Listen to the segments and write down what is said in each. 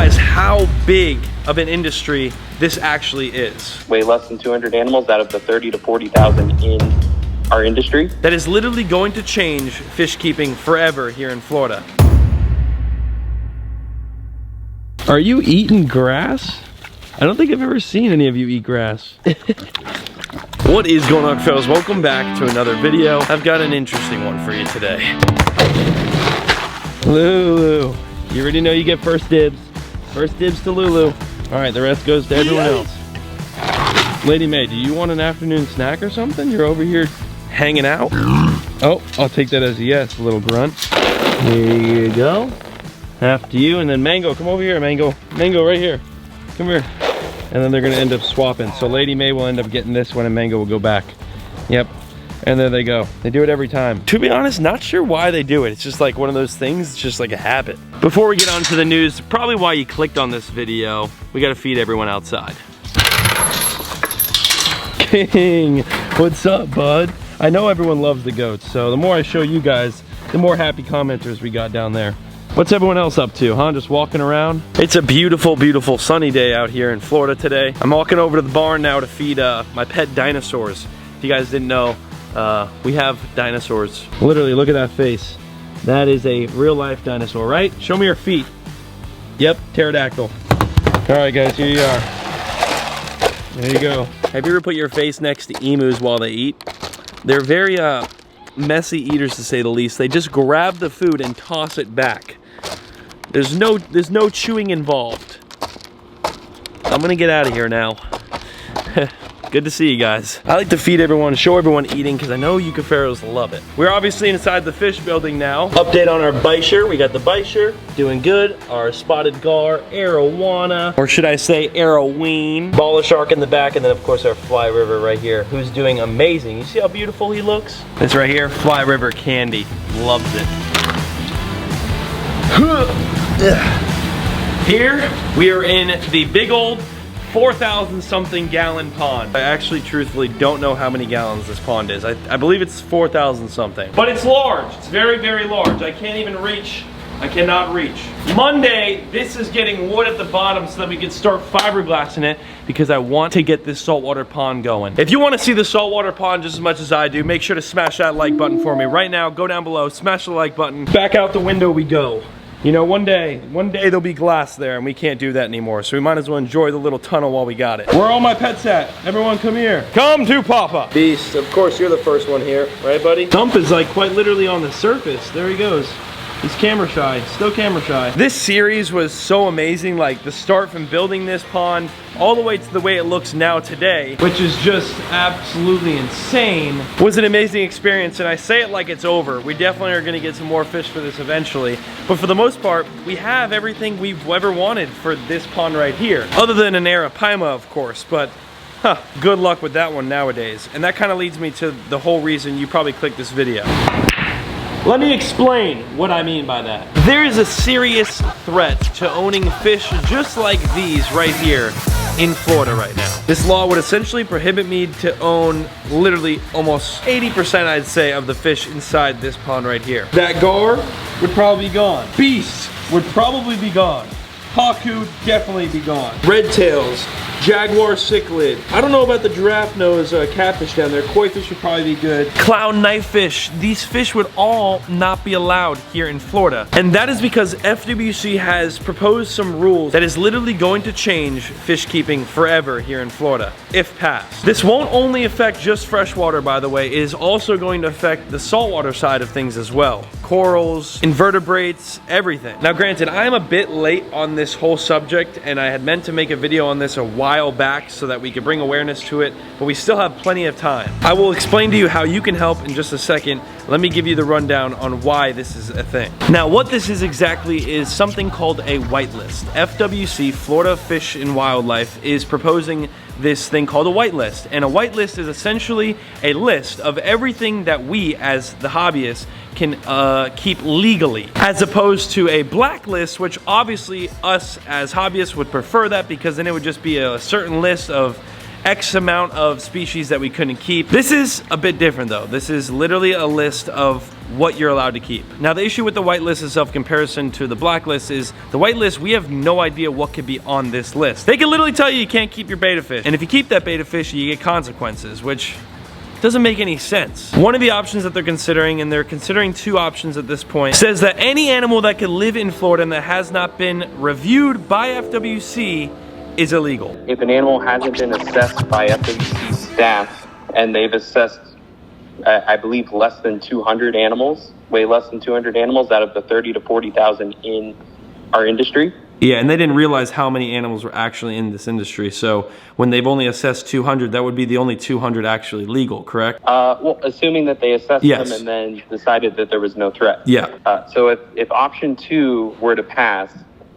realize how big of an industry this actually is. Way less than 200 animals out of the 30 to 40,000 in our industry. That is literally going to change fish keeping forever here in Florida. Are you eating grass? I don't think I've ever seen any of you eat grass. What is going on, fellas? Welcome back to another video. I've got an interesting one for you today. Lulu, you already know you get first dibs. First dibs to Lulu. All right, the rest goes to everyone else. Lady May, do you want an afternoon snack or something? You're over here hanging out? Oh, I'll take that as a yes, little grunt. Here you go. After you, and then Mango, come over here, Mango. Mango, right here. Come here. And then they're gonna end up swapping. So Lady May will end up getting this one and Mango will go back. Yep, and there they go. They do it every time. To be honest, not sure why they do it. It's just like one of those things, it's just like a habit. Before we get on to the news, probably why you clicked on this video, we gotta feed everyone outside. King, what's up, bud? I know everyone loves the goats, so the more I show you guys, the more happy commenters we got down there. What's everyone else up to, huh? Just walking around? It's a beautiful, beautiful sunny day out here in Florida today. I'm walking over to the barn now to feed my pet dinosaurs. If you guys didn't know, we have dinosaurs. Literally, look at that face. That is a real life dinosaur, right? Show me your feet. Yep, pterodactyl. All right, guys, here you are. There you go. Have you ever put your face next to emus while they eat? They're very messy eaters, to say the least. They just grab the food and toss it back. There's no chewing involved. I'm gonna get out of here now. Good to see you guys. I like to feed everyone, show everyone eating, because I know you Cuffaros love it. We're obviously inside the fish building now. Update on our Bisher. We got the Bisher doing good. Our spotted gar, arowana, or should I say arrowween. Baller shark in the back, and then of course our Fly River right here, who's doing amazing. You see how beautiful he looks? This right here, Fly River Candy. Loves it. Here, we are in the big old 4,000 something gallon pond. I actually truthfully don't know how many gallons this pond is. I believe it's 4,000 something. But it's large, it's very, very large. I can't even reach, I cannot reach. Monday, this is getting wood at the bottom so that we can start fiberglassing it because I want to get this saltwater pond going. If you want to see the saltwater pond just as much as I do, make sure to smash that like button for me. Right now, go down below, smash the like button. Back out the window we go. You know, one day there'll be glass there and we can't do that anymore. So we might as well enjoy the little tunnel while we got it. Where are all my pets at? Everyone come here. Come to Papa. Beast, of course you're the first one here, right buddy? Thump is like quite literally on the surface. There he goes. He's camera shy, still camera shy. This series was so amazing, like the start from building this pond all the way to the way it looks now today, which is just absolutely insane, was an amazing experience. And I say it like it's over. We definitely are gonna get some more fish for this eventually. But for the most part, we have everything we've ever wanted for this pond right here. Other than an arapaima, of course, but good luck with that one nowadays. And that kind of leads me to the whole reason you probably clicked this video. Let me explain what I mean by that. There is a serious threat to owning fish just like these right here in Florida right now. This law would essentially prohibit me to own literally almost 80%, I'd say, of the fish inside this pond right here. That gar would probably be gone. Beast would probably be gone. Haku definitely be gone. Red tails, jaguar cichlid. I don't know about the giraffe nose catfish down there. Koi fish would probably be good. Clown knife fish. These fish would all not be allowed here in Florida. And that is because FWC has proposed some rules that is literally going to change fish keeping forever here in Florida, if passed. This won't only affect just freshwater, by the way. It is also going to affect the saltwater side of things as well. Corals, invertebrates, everything. Now granted, I am a bit late on this whole subject, and I had meant to make a video on this a while back so that we could bring awareness to it, but we still have plenty of time. I will explain to you how you can help in just a second. Let me give you the rundown on why this is a thing. Now, what this is exactly is something called a whitelist. FWC, Florida Fish and Wildlife, is proposing this thing called a whitelist. And a whitelist is essentially a list of everything that we, as the hobbyists, can keep legally, as opposed to a blacklist, which obviously us as hobbyists would prefer that, because then it would just be a certain list of X amount of species that we couldn't keep. This is a bit different though. This is literally a list of what you're allowed to keep. Now the issue with the whitelist itself comparison to the blacklist is the whitelist, we have no idea what could be on this list. They can literally tell you can't keep your betta fish, and if you keep that betta fish you get consequences, which doesn't make any sense. One of the options that they're considering, and they're considering two options at this point, says that any animal that can live in Florida and that has not been reviewed by FWC is illegal. If an animal hasn't been assessed by FWC staff and they've assessed, I believe, less than 200 animals, way less than 200 animals out of the 30 to 40,000 in our industry. Yeah, and they didn't realize how many animals were actually in this industry. So when they've only assessed 200, that would be the only 200 actually legal, correct? Well, assuming that they assessed Yes. them and then decided that there was no threat. Yeah. So if option 2 were to pass,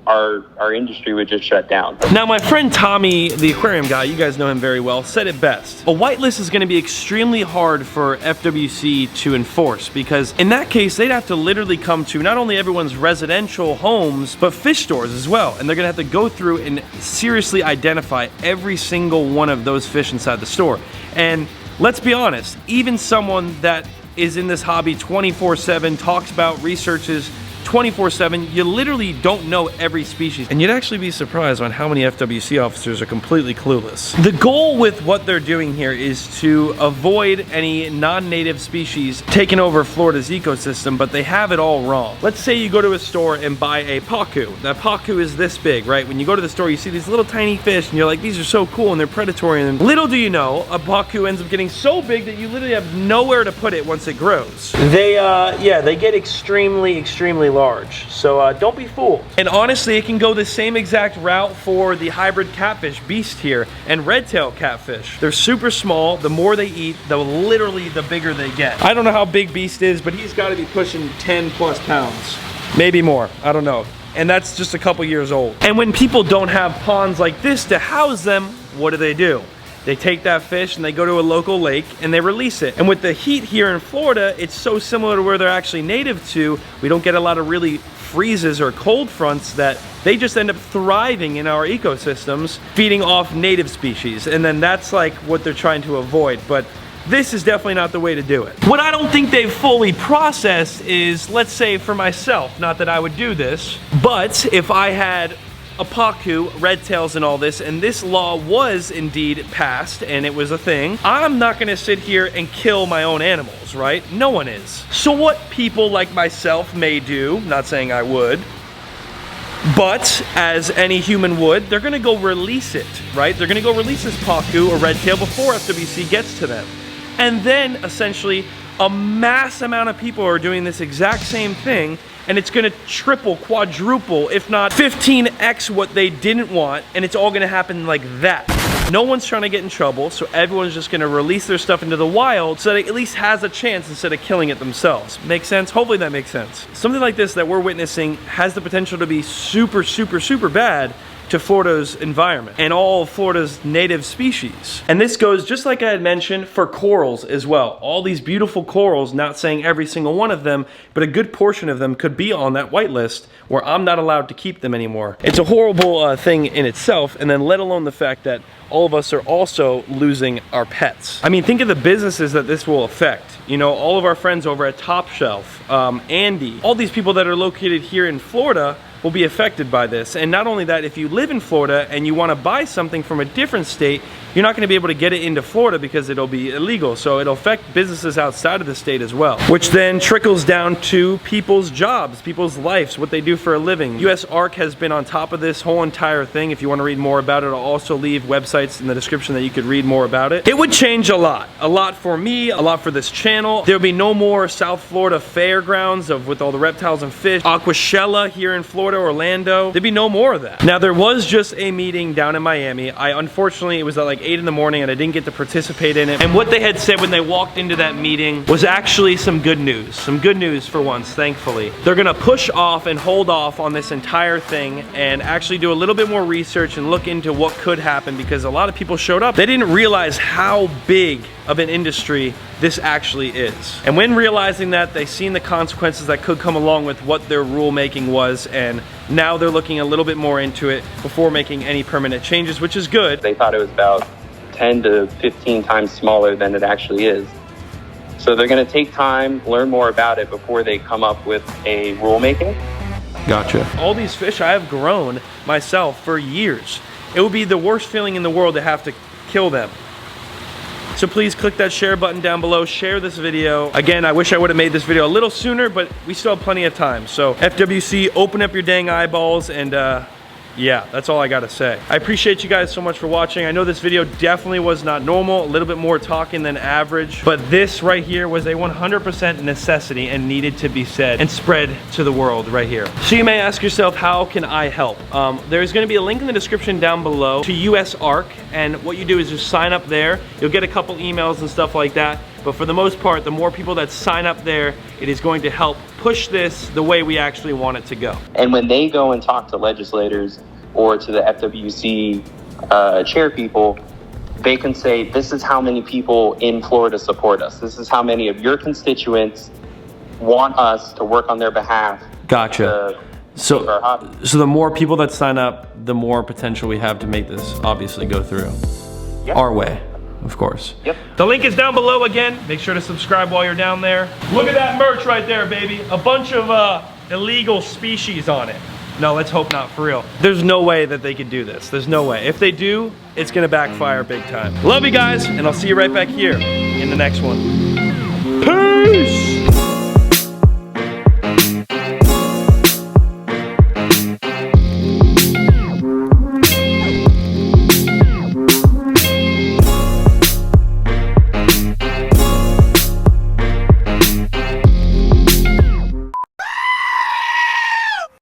our industry would just shut down. Now my friend Tommy, the aquarium guy, you guys know him very well, said it best. A whitelist is going to be extremely hard for FWC to enforce, because in that case they'd have to literally come to not only everyone's residential homes but fish stores as well, and they're going to have to go through and seriously identify every single one of those fish inside the store. And let's be honest, even someone that is in this hobby 24/7, talks about, researches 24/7, you literally don't know every species. And you'd actually be surprised on how many FWC officers are completely clueless. The goal with what they're doing here is to avoid any non-native species taking over Florida's ecosystem, but they have it all wrong. Let's say you go to a store and buy a pacu. That pacu is this big, right? When you go to the store, you see these little tiny fish and you're like, these are so cool and they're predatory. And little do you know, a pacu ends up getting so big that you literally have nowhere to put it once it grows. They get extremely large, so don't be fooled. And honestly, it can go the same exact route for the hybrid catfish beast here and red-tailed catfish. They're super small. The more they eat, literally the bigger they get. I don't know how big beast is, but he's got to be pushing 10 plus pounds, maybe more. I don't know. And that's just a couple years old. And when people don't have ponds like this to house them, what do? They take that fish and they go to a local lake and they release it. And with the heat here in Florida, it's so similar to where they're actually native to, we don't get a lot of really freezes or cold fronts that they just end up thriving in our ecosystems, feeding off native species. And then that's like what they're trying to avoid. But this is definitely not the way to do it. What I don't think they've fully processed is, let's say for myself, not that I would do this, but if I had a pacu, red tails and all this, and this law was indeed passed and it was a thing, I'm not gonna sit here and kill my own animals, right? No one is. So what people like myself may do, not saying I would, but as any human would, they're gonna go release it, right? They're gonna go release this pacu or red tail before FWC gets to them. And then essentially a mass amount of people are doing this exact same thing, and it's gonna triple, quadruple, if not 15x what they didn't want, and it's all gonna happen like that. No one's trying to get in trouble, so everyone's just gonna release their stuff into the wild so that it at least has a chance instead of killing it themselves. Make sense? Hopefully that makes sense. Something like this that we're witnessing has the potential to be super bad to Florida's environment and all of Florida's native species. And this goes, just like I had mentioned, for corals as well. All these beautiful corals, not saying every single one of them, but a good portion of them could be on that whitelist where I'm not allowed to keep them anymore. It's a horrible thing in itself, and then let alone the fact that all of us are also losing our pets. I mean, think of the businesses that this will affect. You know, all of our friends over at Top Shelf, Andy, all these people that are located here in Florida will be affected by this. And not only that, if you live in Florida and you want to buy something from a different state, you're not going to be able to get it into Florida because it'll be illegal. So it'll affect businesses outside of the state as well, which then trickles down to people's jobs, people's lives, what they do for a living. US ARC has been on top of this whole entire thing. If you want to read more about it, I'll also leave websites in the description that you could read more about it. It would change a lot for me, a lot for this channel. There'll be no more South Florida fairgrounds with all the reptiles and fish, Aquashella here in Florida, Orlando. There'd be no more of that. Now there was just a meeting down in Miami. Unfortunately, it was at like 8 in the morning and I didn't get to participate in it. And what they had said when they walked into that meeting was actually some good news. Some good news for once, thankfully. They're gonna push off and hold off on this entire thing and actually do a little bit more research and look into what could happen, because a lot of people showed up. They didn't realize how big of an industry this actually is. And when realizing that, they've seen the consequences that could come along with what their rulemaking was, and now they're looking a little bit more into it before making any permanent changes, which is good. They thought it was about 10 to 15 times smaller than it actually is. So they're going to take time, learn more about it before they come up with a rulemaking. Gotcha. All these fish I have grown myself for years. It would be the worst feeling in the world to have to kill them. So please click that share button down below, share this video. Again, I wish I would have made this video a little sooner, but we still have plenty of time. So FWC, open up your dang eyeballs, and yeah, that's all I gotta say. I appreciate you guys so much for watching. I know this video definitely was not normal, a little bit more talking than average, but this right here was a 100% necessity and needed to be said and spread to the world right here. So you may ask yourself, how can I help? There's gonna be a link in the description down below to US ARC, and what you do is just sign up there. You'll get a couple emails and stuff like that, but for the most part, the more people that sign up there, it is going to help push this the way we actually want it to go. And when they go and talk to legislators or to the FWC chair people, they can say, this is how many people in Florida support us. This is how many of your constituents want us to work on their behalf. Gotcha. So the more people that sign up, the more potential we have to make this obviously go through. Yep. Our way, of course. Yep. The link is down below again. Make sure to subscribe while you're down there. Look at that merch right there, baby. A bunch of illegal species on it. No, let's hope not, for real. There's no way that they could do this. There's no way. If they do, it's gonna backfire big time. Love you guys, and I'll see you right back here in the next one. Peace!